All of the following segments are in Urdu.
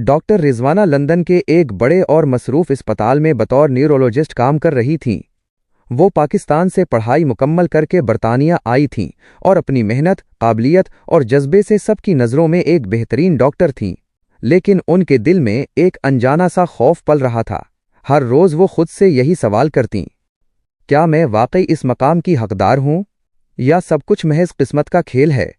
ڈاکٹر رضوانہ لندن کے ایک بڑے اور مصروف اسپتال میں بطور نیورولوجسٹ کام کر رہی تھیں۔ وہ پاکستان سے پڑھائی مکمل کر کے برطانیہ آئی تھیں اور اپنی محنت، قابلیت اور جذبے سے سب کی نظروں میں ایک بہترین ڈاکٹر تھیں۔ لیکن ان کے دل میں ایک انجانا سا خوف پل رہا تھا۔ ہر روز وہ خود سے یہی سوال کرتیں، کیا میں واقعی اس مقام کی حقدار ہوں یا سب کچھ محض قسمت کا کھیل ہے؟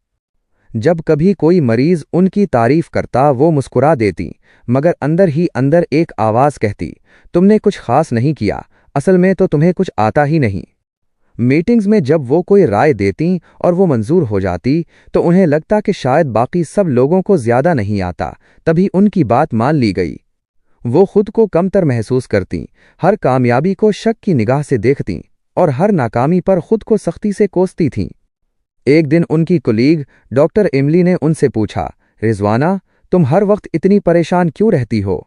جب کبھی کوئی مریض ان کی تعریف کرتا وہ مسکرا دیتی، مگر اندر ہی اندر ایک آواز کہتی، تم نے کچھ خاص نہیں کیا، اصل میں تو تمہیں کچھ آتا ہی نہیں۔ میٹنگز میں جب وہ کوئی رائے دیتیں اور وہ منظور ہو جاتی تو انہیں لگتا کہ شاید باقی سب لوگوں کو زیادہ نہیں آتا، تبھی ان کی بات مان لی گئی۔ وہ خود کو کمتر محسوس کرتیں، ہر کامیابی کو شک کی نگاہ سے دیکھتیں اور ہر ناکامی پر خود کو سختی سے کوستی تھیں۔ ایک دن ان کی کولیگ ڈاکٹر ایملی نے ان سے پوچھا، رضوانہ، تم ہر وقت اتنی پریشان کیوں رہتی ہو؟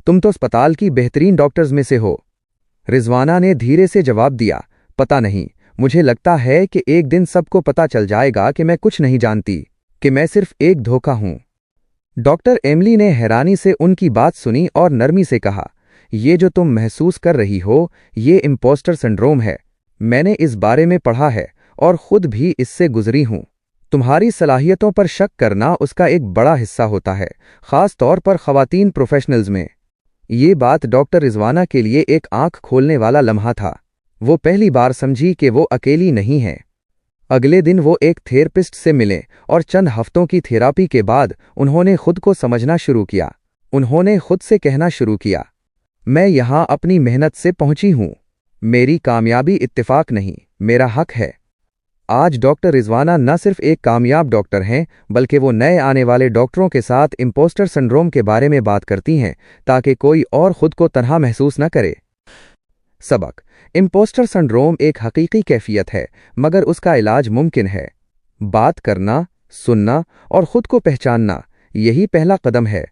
تم تو اسپتال کی بہترین ڈاکٹرز میں سے ہو۔ رضوانہ نے دھیرے سے جواب دیا، پتہ نہیں، مجھے لگتا ہے کہ ایک دن سب کو پتہ چل جائے گا کہ میں کچھ نہیں جانتی، کہ میں صرف ایک دھوکہ ہوں۔ ڈاکٹر ایملی نے حیرانی سے ان کی بات سنی اور نرمی سے کہا، یہ جو تم محسوس کر رہی ہو یہ امپوسٹر سنڈروم ہے۔ میں نے اس بارے میں پڑھا ہے اور خود بھی اس سے گزری ہوں۔ تمہاری صلاحیتوں پر شک کرنا اس کا ایک بڑا حصہ ہوتا ہے، خاص طور پر خواتین پروفیشنلز میں۔ یہ بات ڈاکٹر رضوانہ کے لیے ایک آنکھ کھولنے والا لمحہ تھا۔ وہ پہلی بار سمجھی کہ وہ اکیلی نہیں ہیں۔ اگلے دن وہ ایک تھیراپسٹ سے ملے اور چند ہفتوں کی تھیراپی کے بعد انہوں نے خود کو سمجھنا شروع کیا۔ انہوں نے خود سے کہنا شروع کیا، میں یہاں اپنی محنت سے پہنچی ہوں، میری کامیابی اتفاق نہیں، میرا حق ہے۔ آج ڈاکٹر رضوانہ نہ صرف ایک کامیاب ڈاکٹر ہیں بلکہ وہ نئے آنے والے ڈاکٹروں کے ساتھ امپوسٹر سنڈروم کے بارے میں بات کرتی ہیں تاکہ کوئی اور خود کو تنہا محسوس نہ کرے۔ سبق: امپوسٹر سنڈروم ایک حقیقی کیفیت ہے مگر اس کا علاج ممکن ہے۔ بات کرنا، سننا اور خود کو پہچاننا، یہی پہلا قدم ہے۔